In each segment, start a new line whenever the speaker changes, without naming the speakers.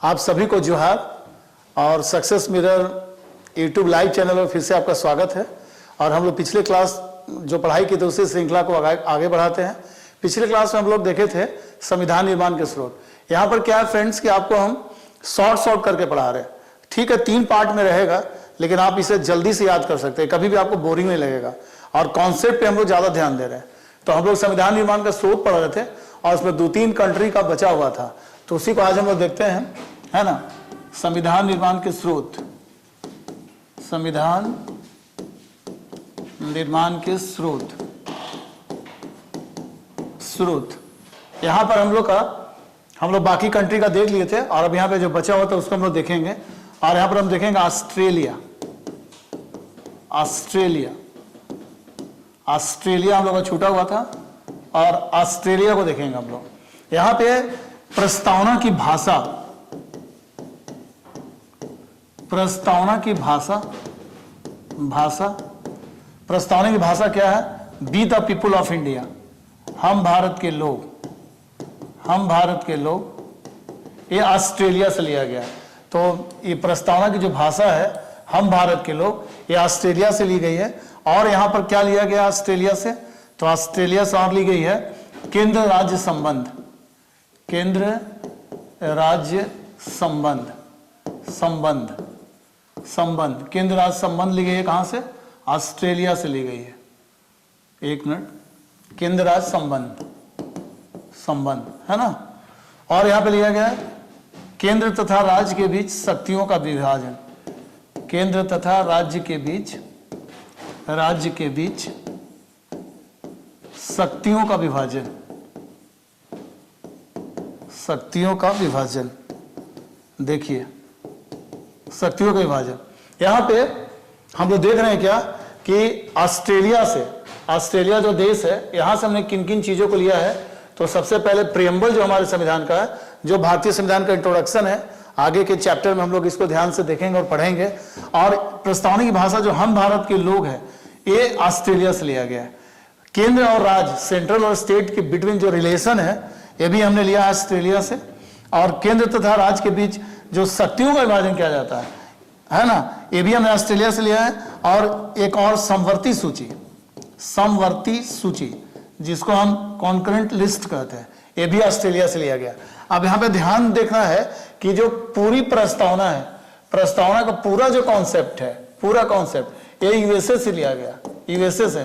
आप सभी को जोहार और success mirror YouTube live channel में फिर से आपका स्वागत है। और हम लोग पिछले क्लास जो पढ़ाई की थी उसी श्रृंखला को आगे बढ़ाते हैं। पिछले क्लास में हम लोग देखे थे संविधान निर्माण के स्रोत। यहाँ पर क्या है फ्रेंड्स कि आपको हम शॉर्ट करके पढ़ा रहे हैं। ठीक है, 3 पार्ट में रहेगा, लेकिन आप इसे जल्दी से याद कर सकते हैं, कभी भी आपको बोरिंग नहीं लगेगा। और कॉन्सेप्ट पे हम लोग ज्यादा ध्यान दे रहे हैं। तो हम लोग संविधान निर्माण का स्रोत पढ़ रहे थे और उसमें 2-3 कंट्री का बचा हुआ था, तो उसी को आज हम लोग देखते हैं, है ना। संविधान निर्माण के स्रोत, संविधान निर्माण के स्रोत। यहां पर हम लोग बाकी कंट्री का देख लिए थे और अब यहां पे जो बचा हुआ था उसको हम लोग देखेंगे। और यहां पर हम देखेंगे ऑस्ट्रेलिया हम लोग का छूटा हुआ था और ऑस्ट्रेलिया को देखेंगे हम लोग। यहां पे प्रस्तावना की भाषा, प्रस्तावना की भाषा क्या है? Be the people of India, हम भारत के लोग। ये ऑस्ट्रेलिया से लिया गया। तो ये प्रस्तावना की जो भाषा है हम भारत के लोग, ये ऑस्ट्रेलिया से ली गई है। और यहां पर क्या लिया गया ऑस्ट्रेलिया से? तो ऑस्ट्रेलिया से और ली गई है केंद्र राज्य संबंध, केंद्र राज्य संबंध, केंद्र राज्य संबंध ली गई है। कहां से? ऑस्ट्रेलिया से ली गई है। एक मिनट, केंद्र राज्य संबंध है ना। और यहां पे लिया गया है केंद्र तथा राज्य के बीच शक्तियों का विभाजन, केंद्र तथा राज्य के बीच शक्तियों का विभाजन। देखिए, शक्तियों का विभाजन। यहां पे हम लोग देख रहे हैं क्या कि ऑस्ट्रेलिया जो देश है, यहां से हमने किन किन चीजों को लिया है। तो सबसे पहले प्रियम्बल जो हमारे संविधान का है, जो भारतीय संविधान का इंट्रोडक्शन है, आगे के चैप्टर में हम लोग इसको ध्यान से देखेंगे और पढ़ेंगे। और प्रस्तावना की भाषा जो हम भारत के लोग हैं, ये ऑस्ट्रेलिया से लिया गया है। केंद्र और राज्य, सेंट्रल और स्टेट के बिटवीन जो रिलेशन है, ये भी हमने लिया ऑस्ट्रेलिया से। और केंद्र तथा राज्य के बीच जो शक्तियों का विभाजन किया जाता है ना, ये भी हमने ऑस्ट्रेलिया से लिया है। और एक और समवर्ती सूची, जिसको हम कॉन्करेंट लिस्ट कहते हैं, ये भी ऑस्ट्रेलिया से लिया गया। अब यहाँ पे ध्यान देखना है कि जो पूरी प्रस्तावना है, प्रस्तावना का पूरा जो कॉन्सेप्ट है, पूरा कॉन्सेप्ट ये यूएसए से लिया गया, यूएसए से।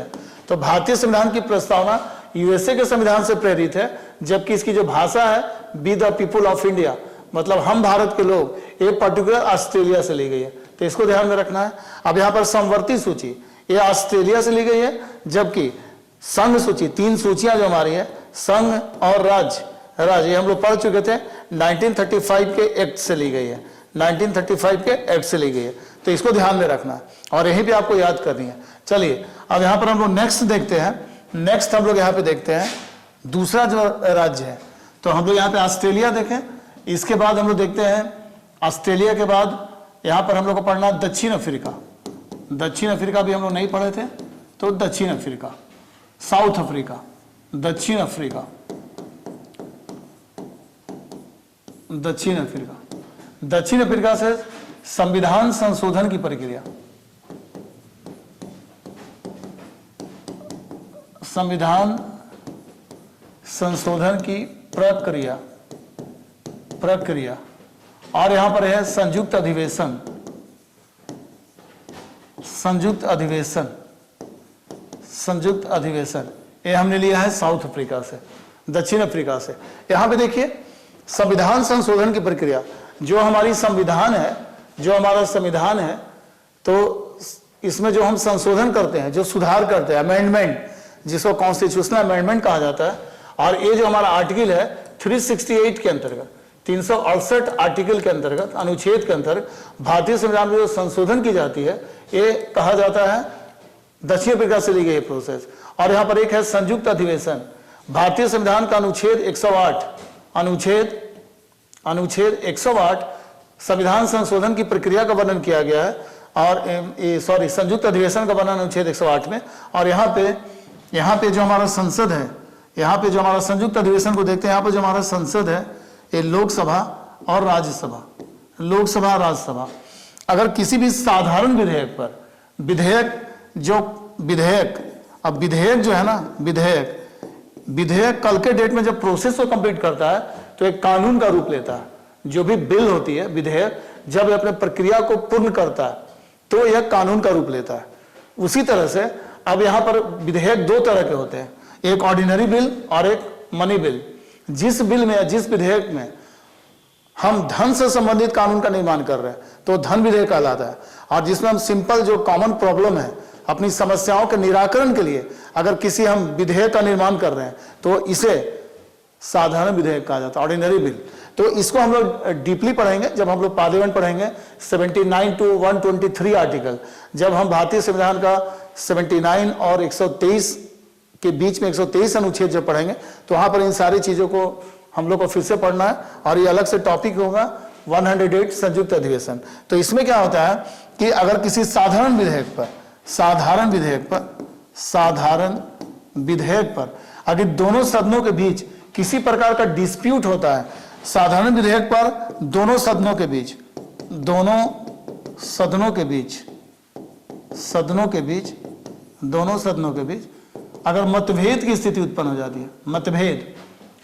तो भारतीय संविधान की प्रस्तावना यूएसए के संविधान से प्रेरित है, जबकि इसकी जो भाषा है be the people of India, मतलब हम भारत के लोग, ये पर्टिकुलर ऑस्ट्रेलिया से ली गई है। तो इसको ध्यान में रखना है। अब यहाँ पर समवर्ती सूची, ये ऑस्ट्रेलिया से ली गई है, जबकि संघ सूची, 3 सूचियां जो हमारी है, संघ और राज्य, ये हम लोग पढ़ चुके थे, 1935 के एक्ट से ली गई है, 1935 के एक्ट से ली गई है। तो इसको ध्यान में रखना है और यहीं पे आपको याद करनी है। चलिए अब यहाँ पर हम लोग नेक्स्ट देखते हैं। नेक्स्ट हम लोग यहाँ पे देखते हैं दूसरा जो राज्य है। तो हम लोग यहाँ पे ऑस्ट्रेलिया देखें, इसके बाद हम लोग देखते हैं ऑस्ट्रेलिया के बाद यहाँ पर हम लोग को पढ़ना दक्षिण अफ्रीका। दक्षिण अफ्रीका भी हम लोग नहीं पढ़े थे, तो दक्षिण अफ्रीका, साउथ अफ्रीका, दक्षिण अफ्रीका। दक्षिण अफ्रीका से संविधान संशोधन की प्रक्रिया, संविधान संशोधन की प्रक्रिया। और यहां पर है संयुक्त अधिवेशन। ये हमने लिया है साउथ अफ्रीका से, दक्षिण अफ्रीका से। यहां पे देखिए संविधान संशोधन की प्रक्रिया, जो हमारा संविधान है, तो इसमें जो हम संशोधन करते हैं, जो सुधार करते हैं, अमेंडमेंट, जिसको कॉन्स्टिट्यूशनल अमेंडमेंट कहा जाता है। और ये जो हमारा आर्टिकल है 368 के अंतर्गत, 368 आर्टिकल के अंतर्गत, अनुच्छेद के अंतर्गत भारतीय संविधान में जो संशोधन की जाती है, ये कहा जाता है दक्षिण अफ्रीका से ली गई प्रोसेस। और यहाँ पर एक है संयुक्त अधिवेशन। भारतीय संविधान का अनुच्छेद 108 संविधान संशोधन की प्रक्रिया का वर्णन किया गया है। और संयुक्त अधिवेशन का वर्णन अनुच्छेद 108 में। और यहाँ पे जो हमारा संसद है, यहाँ पे जो हमारा संयुक्त अधिवेशन को देखते हैं, यहाँ पे जो हमारा संसद है, ये लोकसभा और राज्यसभा, लोकसभा, राज्यसभा। अगर किसी भी साधारण विधेयक पर अब विधेयक जो है ना, विधेयक कल के डेट में जब प्रोसेस को कंप्लीट करता है तो एक कानून का रूप लेता है। जो भी बिल होती है, विधेयक जब अपने प्रक्रिया को पूर्ण करता है तो यह कानून का रूप लेता है। उसी तरह से अब यहां पर विधेयक दो तरह के होते हैं, एक ऑर्डिनरी बिल और एक मनी बिल। जिस बिल में या जिस विधेयक में हम धन से संबंधित कानून का निर्माण कर रहे हैं तो धन विधेयक कहलाता है, और जिसमें हम सिंपल जो कॉमन प्रॉब्लम है, अपनी समस्याओं के निराकरण के लिए अगर किसी हम विधेयक का निर्माण कर रहे हैं तो इसे साधारण विधेयक कहा जाता है, ऑर्डिनरी बिल। तो इसको हम लोग डीपली पढ़ेंगे जब हम लोग पार्लियामेंट पढ़ेंगे 79 to 123 आर्टिकल। जब हम भारतीय संविधान का 79 और 123 के बीच में 123 अनुच्छेद जब पढ़ेंगे तो वहां पर इन सारी चीजों को हम लोग को फिर से पढ़ना है, और ये अलग से टॉपिक होगा 108 संयुक्त अधिवेशन। तो इसमें क्या होता है कि अगर किसी साधारण विधेयक पर अगर दोनों सदनों के बीच किसी प्रकार का डिस्प्यूट होता है, साधारण विधेयक पर दोनों सदनों के बीच अगर मतभेद की स्थिति उत्पन्न हो जाती है,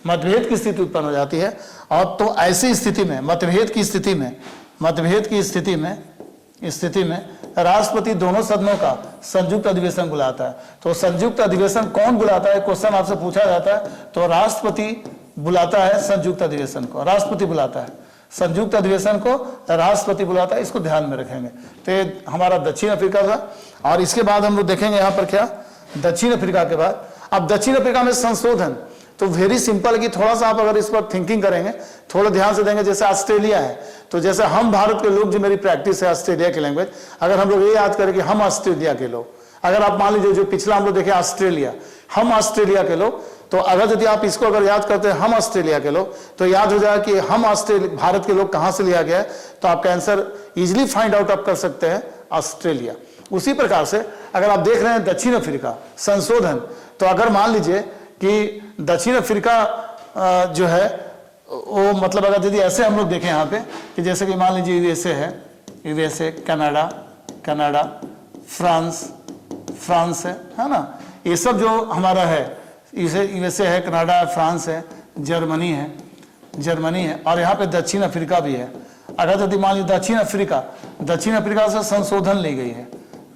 मतभेद की स्थिति उत्पन्न हो जाती है, और तो ऐसी स्थिति में मतभेद की स्थिति में राष्ट्रपति दोनों सदनों का संयुक्त अधिवेशन बुलाता है। तो संयुक्त अधिवेशन कौन बुलाता है, क्वेश्चन आपसे पूछा जाता है, तो राष्ट्रपति बुलाता है संयुक्त अधिवेशन को, राष्ट्रपति बुलाता है संयुक्त अधिवेशन को, राष्ट्रपति बुलाता है। इसको ध्यान में रखेंगे। तो ये हमारा दक्षिण अफ्रीका था, और इसके बाद हम लोग देखेंगे यहाँ पर क्या, दक्षिण अफ्रीका के बाद अब दक्षिण अफ्रीका में संशोधन। तो वेरी सिंपल कि थोड़ा सा आप अगर इस पर थिंकिंग करेंगे, थोड़ा ध्यान से देंगे, जैसे ऑस्ट्रेलिया है, तो जैसे हम भारत के लोग, जो मेरी प्रैक्टिस है ऑस्ट्रेलिया की लैंग्वेज, अगर हम लोग ये याद करें कि हम ऑस्ट्रेलिया के लोग, अगर आप मान लीजिए जो पिछला हम लोग देखे ऑस्ट्रेलिया, हम ऑस्ट्रेलिया के लोग, तो अगर यदि आप इसको अगर याद करते हैं हम ऑस्ट्रेलिया के लोग, तो याद हो जाएगा कि हम भारत के लोग कहां से लिया गया है, तो आपका आंसर इजिली फाइंड आउट आप कर सकते हैं, ऑस्ट्रेलिया। उसी प्रकार से अगर आप देख रहे हैं दक्षिण अफ्रीका संशोधन, तो अगर मान लीजिए कि दक्षिण अफ्रीका जो है वो मतलब अगर यदि ऐसे हम लोग देखें यहाँ पे कि जैसे कि मान लीजिए यूएसए है, यूएसए, कनाडा, फ्रांस है ना, ये सब जो हमारा है, यूएसए है, कनाडा है, फ्रांस है, जर्मनी है, और यहाँ पे दक्षिण अफ्रीका भी है। अगर यदि मान लीजिए दक्षिण अफ्रीका से संशोधन ली गई है,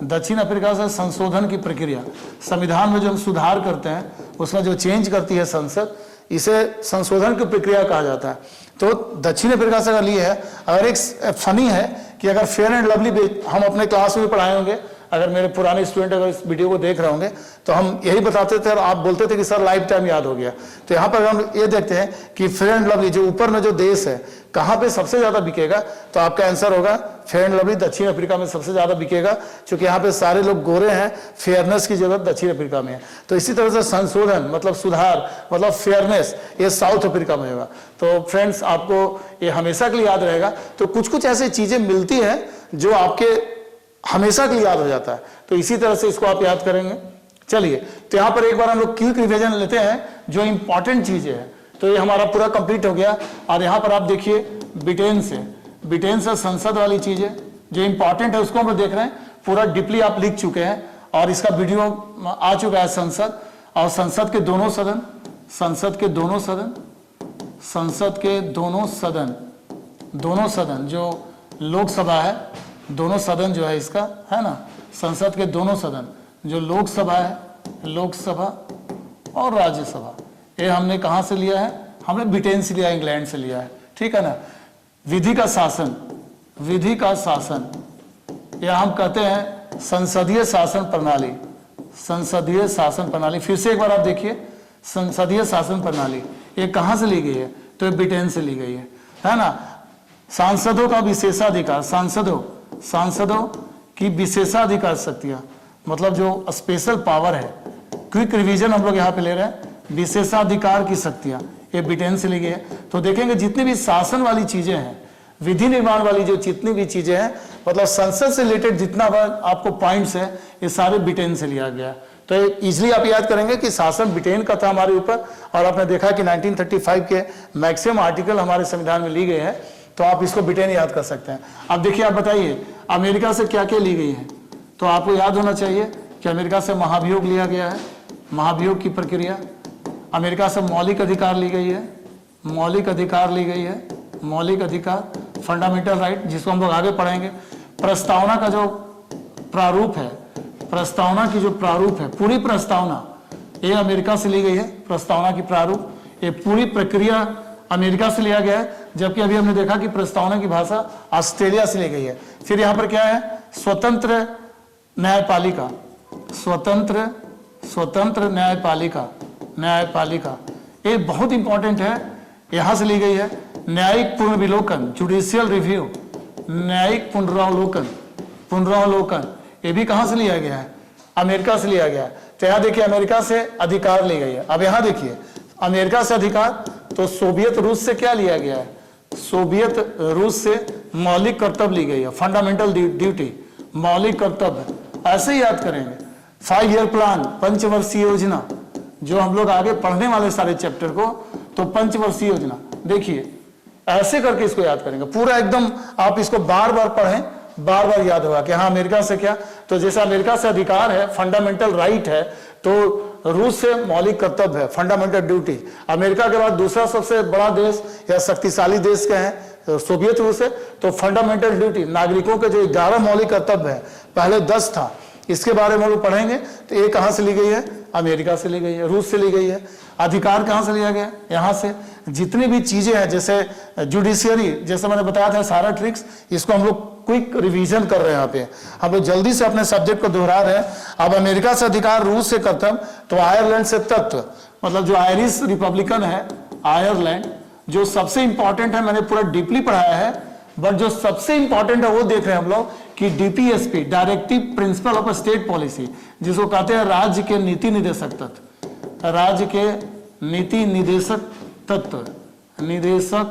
दक्षिण अफ्रीका से संशोधन की प्रक्रिया, संविधान में जो हम सुधार करते हैं उसमें जो चेंज करती है संसद, इसे संशोधन की प्रक्रिया कहा जाता है। तो दक्षिण अफ्रीका से अगर लिए है, अगर एक फनी है कि अगर फेयर एंड लवली हम अपने क्लास में पढ़ाए होंगे, अगर मेरे पुराने स्टूडेंट अगर इस वीडियो को देख रहे होंगे तो हम यही बताते थे और आप बोलते थे कि सर लाइफ टाइम याद हो गया। तो यहाँ पर हम ये देखते हैं कि फेयर एंड लवली जो ऊपर में जो देश है कहाँ पे सबसे ज्यादा बिकेगा, तो आपका आंसर होगा फेयर एंड लवली दक्षिण अफ्रीका में सबसे ज्यादा बिकेगा, क्योंकि यहाँ पे सारे लोग गोरे हैं, फेयरनेस की जरूरत दक्षिण अफ्रीका में है। तो इसी तरह से संशोधन मतलब सुधार मतलब फेयरनेस, ये साउथ अफ्रीका में होगा। तो फ्रेंड्स आपको ये हमेशा के लिए याद रहेगा। तो कुछ कुछ ऐसी चीजें मिलती हैं जो आपके हमेशा के लिए याद हो जाता है, तो इसी तरह से इसको आप याद करेंगे। चलिए, तो यहाँ पर एक बार हम लोग क्विक रिवीजन लेते हैं जो इंपॉर्टेंट चीजें हैं। तो ये हमारा पूरा कंप्लीट हो गया, और यहाँ पर आप देखिए ब्रिटेन से संसद वाली चीजें जो इंपॉर्टेंट है उसको हम देख रहे हैं, पूरा डीपली आप लिख चुके हैं, और इसका वीडियो आ चुका है। संसद और संसद के दोनों सदन जो लोकसभा है, दोनों सदन जो है इसका है ना, संसद के दोनों सदन जो लोकसभा है, लोकसभा और राज्यसभा, ये हमने कहां से लिया है, हमने ब्रिटेन से लिया, इंग्लैंड से लिया है, ठीक है ना। विधि का शासन या हम कहते हैं संसदीय शासन प्रणाली। फिर से एक बार आप देखिए, संसदीय शासन प्रणाली ये कहां से ली गई है, तो ये ब्रिटेन से ली गई है ना। सांसदों का विशेषाधिकार, सांसदों की विशेषाधिकार शक्तियां मतलब जो स्पेशल पावर है, क्विक रिवीजन हम लोग यहाँ पे ले रहे हैं, विशेषाधिकार की शक्तियां ये ब्रिटेन से ली गई है। तो देखेंगे जितनी भी शासन वाली चीजें हैं, विधि निर्माण वाली जो जितनी भी चीजें हैं, मतलब संसद से रिलेटेड जितना आपको पॉइंट्स है, ये सारे ब्रिटेन से लिया गया है। तो इजीली आप याद करेंगे कि शासन ब्रिटेन का था हमारे ऊपर, और आपने देखा कि 1935 के मैक्सिमम आर्टिकल हमारे संविधान में ली गई है, तो आप इसको ब्रिटेन याद कर सकते हैं। अब देखिए, आप बताइए अमेरिका से क्या क्या ली गई है। तो आपको याद होना चाहिए कि अमेरिका से महाभियोग लिया गया है, महाभियोग की प्रक्रिया। अमेरिका से मौलिक अधिकार ली गई है, मौलिक अधिकार ली गई है, मौलिक अधिकार, फंडामेंटल राइट, जिसको हम लोग आगे पढ़ेंगे। प्रस्तावना का जो प्रारूप है, प्रस्तावना की जो प्रारूप है, पूरी प्रस्तावना ये अमेरिका से ली गई है। प्रस्तावना की प्रारूप, ये पूरी प्रक्रिया अमेरिका से लिया गया है, जबकि अभी हमने देखा कि प्रस्तावना की भाषा ऑस्ट्रेलिया से ली गई है। फिर यहाँ पर क्या है, स्वतंत्र न्यायपालिका, स्वतंत्र न्यायपालिका, न्यायपालिका ये बहुत इंपॉर्टेंट है, यहां से ली गई है। न्यायिक पुनर्विलोकन, जुडिशियल रिव्यू, न्यायिक पुनरावलोकन, पुनरावलोकन ये भी कहां से लिया गया है, अमेरिका से लिया गया है। तो यहां देखिए अमेरिका से अधिकार ली गई है। अब यहां देखिए अमेरिका से अधिकार, तो सोवियत रूस से क्या लिया गया है, सोवियत रूस से मौलिक कर्तव्य ली गई है, फंडामेंटल ड्यूटी, मौलिक कर्तव्य। ऐसे ही याद करेंगे। 5 ईयर प्लान, पंचवर्षीय योजना, जो हम लोग आगे पढ़ने वाले सारे चैप्टर को, तो पंचवर्षीय योजना देखिए ऐसे करके इसको याद करेंगे पूरा एकदम। आप इसको बार बार पढ़ें, बार बार याद होगा कि हाँ अमेरिका से क्या, तो जैसे अमेरिका से अधिकार है, फंडामेंटल राइट है, तो रूस से मौलिक कर्तव्य है, फंडामेंटल ड्यूटी। अमेरिका के बाद दूसरा सबसे बड़ा देश या शक्तिशाली देश क्या है, सोवियत रूस है, तो फंडामेंटल ड्यूटी, नागरिकों के जो 11 मौलिक कर्तव्य है, पहले 10 था, इसके बारे में हम लोग पढ़ेंगे। तो ये कहां से ली गई है, अमेरिका से ली गई है, रूस से ली गई है। अधिकार कहां से लिया गया, यहां से। जितनी भी चीजें हैं जैसे जुडिशियरी, जैसे मैंने बताया था सारा ट्रिक्स, इसको हम लोग क्विक रिवीजन कर रहे हैं। यहाँ पे हम लोग जल्दी से अपने सब्जेक्ट को दोहरा रहे हैं। अब अमेरिका से अधिकार, रूस से कर्तव्य, तो आयरलैंड से तत्व, मतलब जो आयरिश रिपब्लिकन है आयरलैंड, जो सबसे इंपॉर्टेंट है, मैंने पूरा डीपली पढ़ाया है, बट जो सबसे इंपॉर्टेंट है वो देख रहे हैं हम लोग कि DPSP, directive principle of state policy, जिसको कहते हैं राज्य के नीति निदेशक तत्व, राज्य के नीति निदेशक तत्व, निदेशक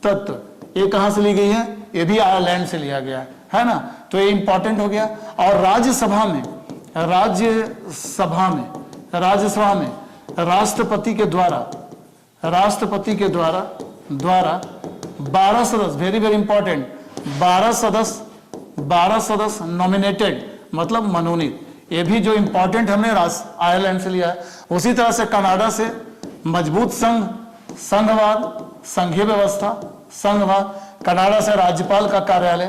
तत्व, ये कहां से ली गई है, ये भी आयरलैंड से लिया गया है ना। तो ये इंपॉर्टेंट हो गया। और राज्यसभा में, राज्यसभा में, राज्यसभा में राष्ट्रपति के द्वारा, राष्ट्रपति के द्वारा 12 सदस्य, वेरी वेरी इंपॉर्टेंट, 12 सदस्य नॉमिनेटेड, मतलब मनोनीत, ये भी जो इंपॉर्टेंट हमने आयरलैंड से लिया है। उसी तरह से कनाडा से मजबूत संघ, संघवाद, संघीय व्यवस्था, संघवाद। कनाडा से राज्यपाल का कार्यालय,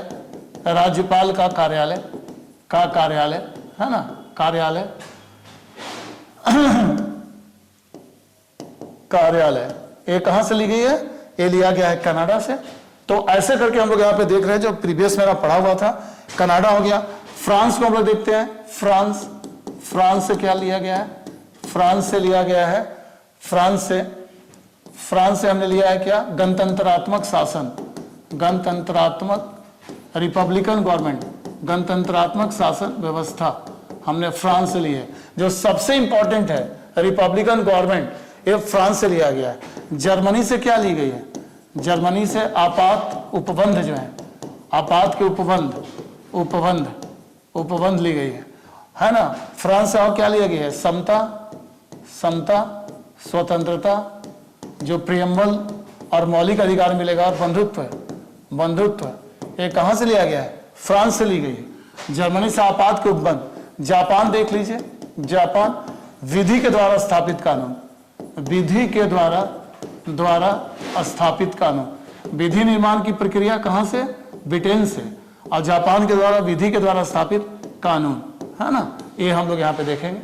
राज्यपाल का कार्यालय, है ना, कार्यालय कार्यालय, ये कहां से ली गई है, ये लिया गया है कनाडा से। तो ऐसे करके हम लोग यहाँ पे देख रहे हैं, जो प्रीवियस मेरा पढ़ा हुआ था, कनाडा हो गया। फ्रांस को हम लोग देखते हैं, फ्रांस, फ्रांस से क्या लिया गया है, फ्रांस से लिया गया है, फ्रांस से हमने लिया है क्या, गणतंत्रात्मक शासन, गणतंत्रात्मक, रिपब्लिकन गवर्नमेंट, गणतंत्रात्मक शासन व्यवस्था हमने फ्रांस से ली है। जो सबसे इंपॉर्टेंट है रिपब्लिकन गवर्नमेंट, ये फ्रांस से लिया गया है। जर्मनी से क्या ली गई है, जर्मनी से आपात उपबंध जो है, आपात के उपबंध ली गई है ना। फ्रांस से और क्या लिया गया है, समता, स्वतंत्रता, जो प्रियम्बल और मौलिक अधिकार मिलेगा, और बंधुत्व, ये कहां से लिया गया है, फ्रांस से ली गई है। जर्मनी से आपात के उपबंध। जापान देख लीजिए, जापान विधि के द्वारा स्थापित कानून, विधि के द्वारा स्थापित कानून। विधि निर्माण की प्रक्रिया कहां से, ब्रिटेन से, और जापान के द्वारा विधि के द्वारा स्थापित कानून, है ना, ये हम लोग यहाँ पे देखेंगे।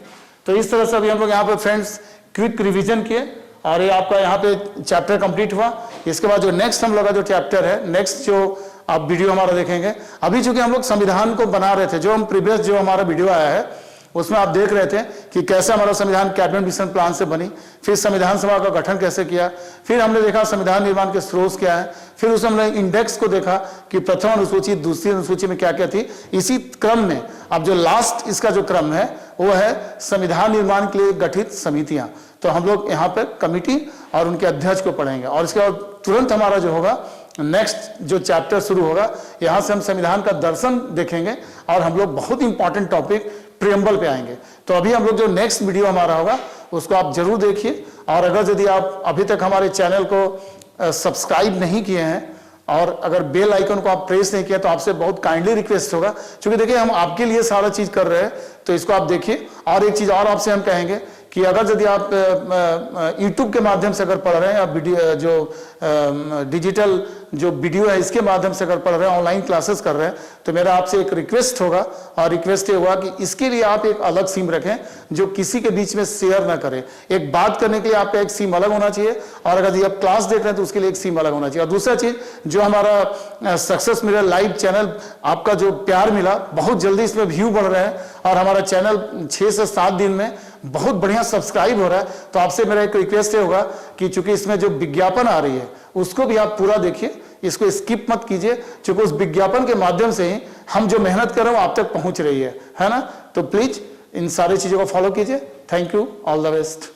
तो इस तरह से अभी हम लोग यहाँ पे फ्रेंड्स क्विक रिवीजन किए, और ये आपका यहाँ पे चैप्टर कंप्लीट हुआ। इसके बाद जो नेक्स्ट हम लोग का जो चैप्टर है, नेक्स्ट जो आप वीडियो हमारा देखेंगे, अभी चूंकि हम लोग संविधान को बना रहे थे, जो हम प्रीवियस जो हमारा वीडियो आया है उसमें आप देख रहे थे कि कैसे हमारा संविधान कैबिनेट मिशन प्लान से बनी, फिर संविधान सभा का गठन कैसे किया, फिर हमने देखा संविधान निर्माण के स्रोत क्या है, फिर उसमें हमने इंडेक्स को देखा कि प्रथम अनुसूची, दूसरी अनुसूची में क्या क्या थी। इसी क्रम में अब जो लास्ट इसका जो क्रम है वो है संविधान निर्माण के लिए गठित समितियां। तो हम लोग यहाँ पे कमिटी और उनके अध्यक्ष को पढ़ेंगे, और इसके बाद तुरंत हमारा जो होगा नेक्स्ट जो चैप्टर शुरू होगा, यहाँ से हम संविधान का दर्शन देखेंगे, और हम लोग बहुत इंपॉर्टेंट टॉपिक प्रियम्बल पे आएंगे। तो अभी हम लोग जो नेक्स्ट वीडियो हमारा होगा उसको आप जरूर देखिए, और अगर यदि आप अभी तक हमारे चैनल को सब्सक्राइब नहीं किए हैं और अगर बेल आइकन को आप प्रेस नहीं किया तो आपसे बहुत काइंडली रिक्वेस्ट होगा, क्योंकि देखिए हम आपके लिए सारा चीज कर रहे हैं, तो इसको आप देखिए। और एक चीज और आपसे हम कहेंगे कि अगर यदि आप YouTube के माध्यम से अगर पढ़ रहे हैं या वीडियो जो डिजिटल जो वीडियो है इसके माध्यम से अगर पढ़ रहे हैं, ऑनलाइन क्लासेस कर रहे हैं, तो मेरा आपसे एक रिक्वेस्ट होगा, और रिक्वेस्ट ये होगा कि इसके लिए आप एक अलग सिम रखें जो किसी के बीच में शेयर ना करें। एक बात करने के लिए आपका एक सिम अलग होना चाहिए, और अगर आप क्लास देख रहे हैं तो उसके लिए एक सिम अलग होना चाहिए। और दूसरा चीज, जो हमारा सक्सेस मिरर लाइव चैनल, आपका जो प्यार मिला, बहुत जल्दी इसमें व्यू बढ़ रहे हैं और हमारा चैनल 6 से 7 दिन में बहुत बढ़िया सब्सक्राइब हो रहा है। तो आपसे मेरा एक रिक्वेस्ट होगा कि चूंकि इसमें जो विज्ञापन आ रही है उसको भी आप पूरा देखिए, इसको स्किप मत कीजिए, क्योंकि उस विज्ञापन के माध्यम से ही हम जो मेहनत कर रहे हैं वो आप तक पहुंच रही है ना। तो प्लीज इन सारी चीजों को फॉलो कीजिए। Thank you, all the best.